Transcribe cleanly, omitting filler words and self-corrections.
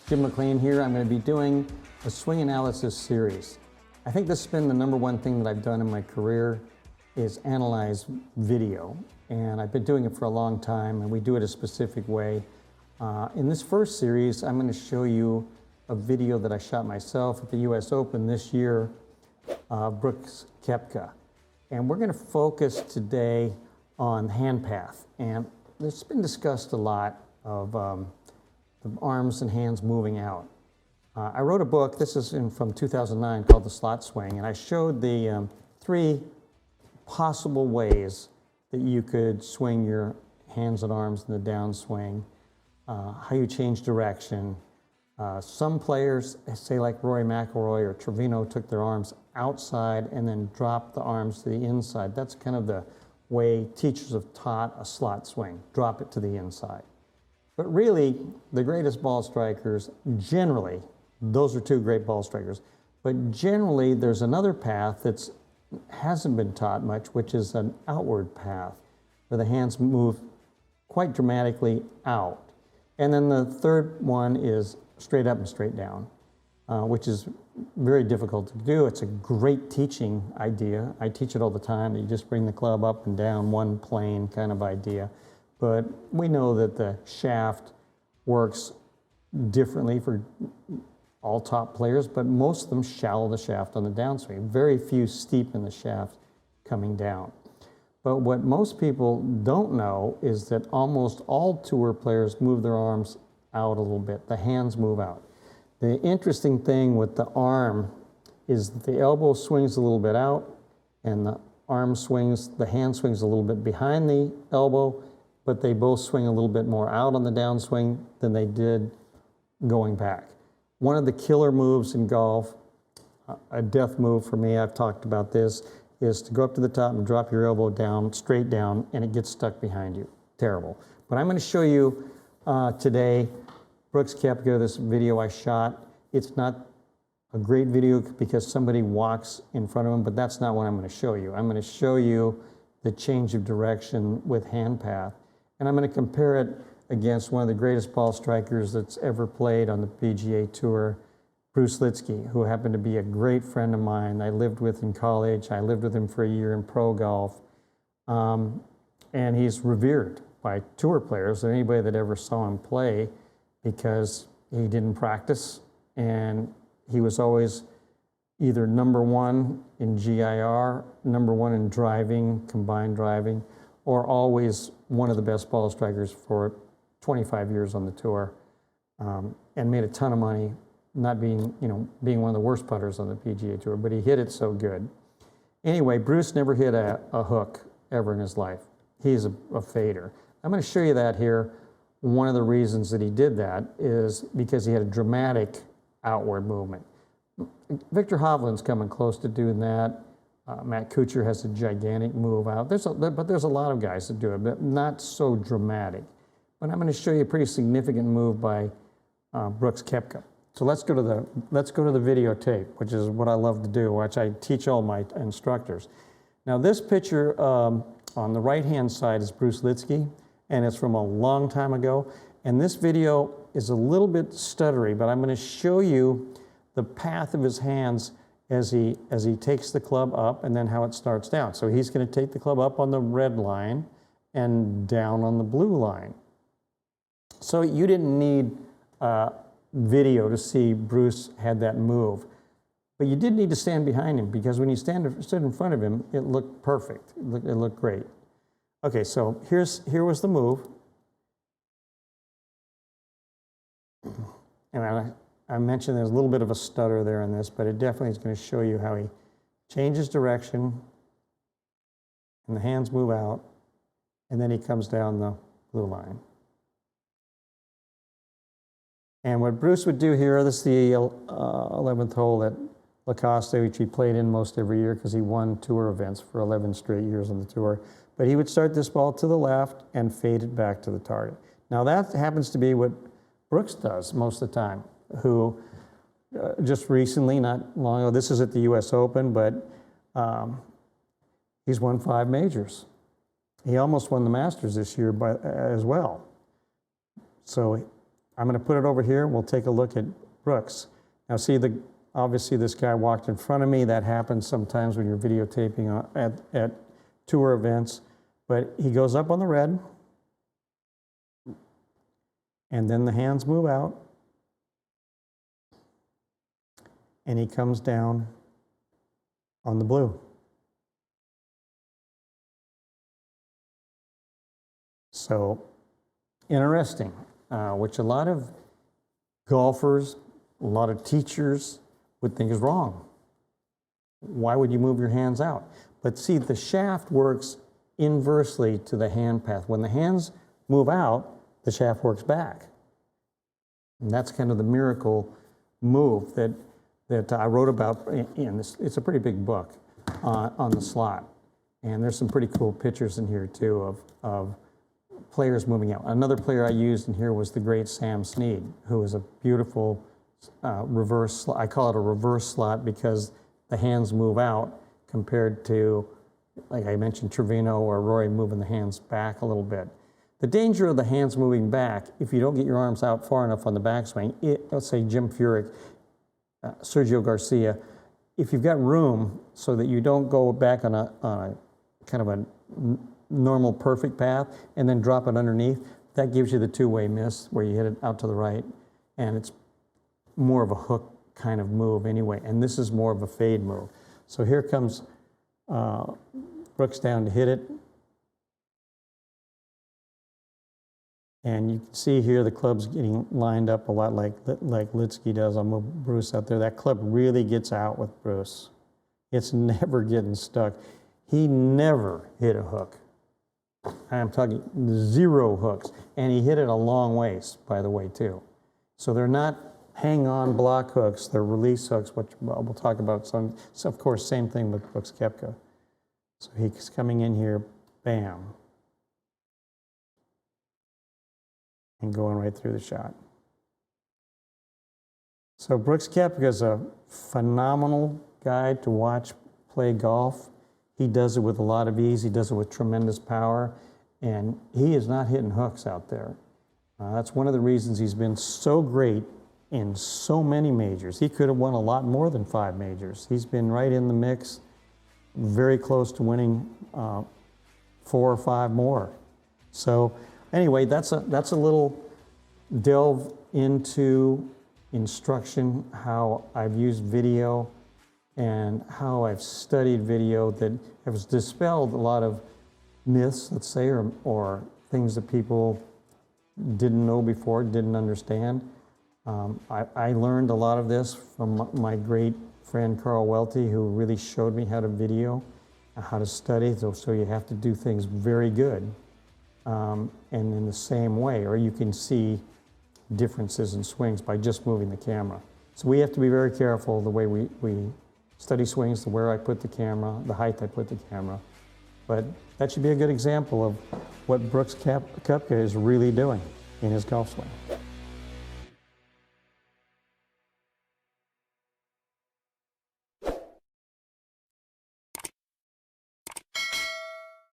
Jim Mclean here. I'm going to be doing a swing analysis series. I think this has been the #1 thing that I've done in my career is analyze video. And I've been doing it for a long time, and we do it a specific way. In this first series, I'm going to show you a video that I shot myself at the US Open this year, Brooks Koepka. And we're going to focus today on hand path. And it's been discussed a lot of the arms and hands moving out. I wrote a book, this is from 2009, called The Slot Swing, and I showed the 3 possible ways that you could swing your hands and arms in the downswing, how you change direction. Some players, say like Rory McIlroy or Trevino, took their arms outside and then dropped the arms to the inside. That's kind of the way teachers have taught a slot swing, drop it to the inside. But really, the greatest ball strikers, generally, those are 2 great ball strikers, but generally there's another path that hasn't been taught much, which is an outward path, where the hands move quite dramatically out. And then the third one is straight up and straight down, which is very difficult to do. It's a great teaching idea. I teach it all the time. You just bring the club up and down one plane kind of idea. But we know that the shaft works differently for all top players, but most of them shallow the shaft on the downswing. Very few steep in the shaft coming down. But what most people don't know is that almost all tour players move their arms out a little bit. The hands move out. The interesting thing with the arm is that the elbow swings a little bit out and the arm swings, the hand swings a little bit behind the elbow, but they both swing a little bit more out on the downswing than they did going back. One of the killer moves in golf, a death move for me, I've talked about this, is to go up to the top and drop your elbow down, straight down, and it gets stuck behind you. Terrible. But I'm going to show you today Brooks Koepka, this video I shot. It's not a great video because somebody walks in front of him, but that's not what I'm going to show you. I'm going to show you the change of direction with hand path. And I'm going to compare it against one of the greatest ball strikers that's ever played on the PGA Tour, Bruce Lietzke, who happened to be a great friend of mine. I lived with in college. I lived with him for a year in pro golf. And he's revered by tour players or anybody that ever saw him play because he didn't practice. And he was always either #1 in GIR, #1 in driving, combined driving, or always one of the best ball strikers for 25 years on the tour, and made a ton of money, not being, being one of the worst putters on the PGA Tour, but he hit it so good. Anyway, Bruce never hit a hook ever in his life. He's a fader. I'm going to show you that here. One of the reasons that he did that is because he had a dramatic outward movement. Victor Hovland's coming close to doing that. Matt Kuchar has a gigantic move out. But there's a lot of guys that do it, but not so dramatic. But I'm going to show you a pretty significant move by Brooks Koepka. So let's go to the videotape, which is what I love to do, which I teach all my instructors. Now this picture on the right-hand side is Bruce Lietzke, and it's from a long time ago. And this video is a little bit stuttery, but I'm going to show you the path of his hands as he takes the club up and then how it starts down. So he's going to take the club up on the red line and down on the blue line. So you didn't need video to see Bruce had that move, but you did need to stand behind him because when you stood in front of him, it looked perfect. It looked great. Okay, so here was the move. And I mentioned there's a little bit of a stutter there in this, but it definitely is going to show you how he changes direction and the hands move out, and then he comes down the blue line. And what Bruce would do here, this is the 11th hole at La Costa, which he played in most every year because he won tour events for 11 straight years on the tour. But he would start this ball to the left and fade it back to the target. Now that happens to be what Brooks does most of the time, who just recently, not long ago, this is at the US Open, but he's won 5 majors. He almost won the Masters this year as well. So I'm going to put it over here. We'll take a look at Brooks. Now see, obviously this guy walked in front of me. That happens sometimes when you're videotaping at tour events. But he goes up on the red, and then the hands move out, and he comes down on the blue. So interesting, which a lot of golfers, a lot of teachers would think is wrong. Why would you move your hands out? But see, the shaft works inversely to the hand path. When the hands move out, the shaft works back. And that's kind of the miracle move that I wrote about in this. It's a pretty big book on the slot. And there's some pretty cool pictures in here too of players moving out. Another player I used in here was the great Sam Snead, who was a beautiful reverse slot. I call it a reverse slot because the hands move out compared to, like I mentioned, Trevino or Rory moving the hands back a little bit. The danger of the hands moving back, if you don't get your arms out far enough on the backswing, let's say Jim Furyk, Sergio Garcia, if you've got room so that you don't go back on a kind of a normal perfect path and then drop it underneath, that gives you the two-way miss where you hit it out to the right, and it's more of a hook kind of move anyway, and this is more of a fade move. So here comes Brooks down to hit it. And you can see here the club's getting lined up a lot like Lietzke does. I'll move Bruce out there. That club really gets out with Bruce. It's never getting stuck. He never hit a hook. I'm talking 0 hooks. And he hit it a long ways, by the way, too. So they're not hang-on block hooks. They're release hooks, which we'll talk about some. So of course, same thing with Brooks Koepka. So he's coming in here, bam, and going right through the shot. So Brooks Koepka is a phenomenal guy to watch play golf. He does it with a lot of ease. He does it with tremendous power, and he is not hitting hooks out there. That's one of the reasons he's been so great in so many majors. He could have won a lot more than 5 majors. He's been right in the mix, very close to winning 4 or 5 more. So anyway, that's a little delve into instruction, how I've used video and how I've studied video that has dispelled a lot of myths, let's say, or things that people didn't know before, didn't understand. I learned a lot of this from my great friend Carl Welty, who really showed me how to video, how to study. So you have to do things very good and in the same way, or you can see differences in swings by just moving the camera. So we have to be very careful the way we study swings, the where I put the camera, the height I put the camera. But that should be a good example of what Brooks Koepka is really doing in his golf swing.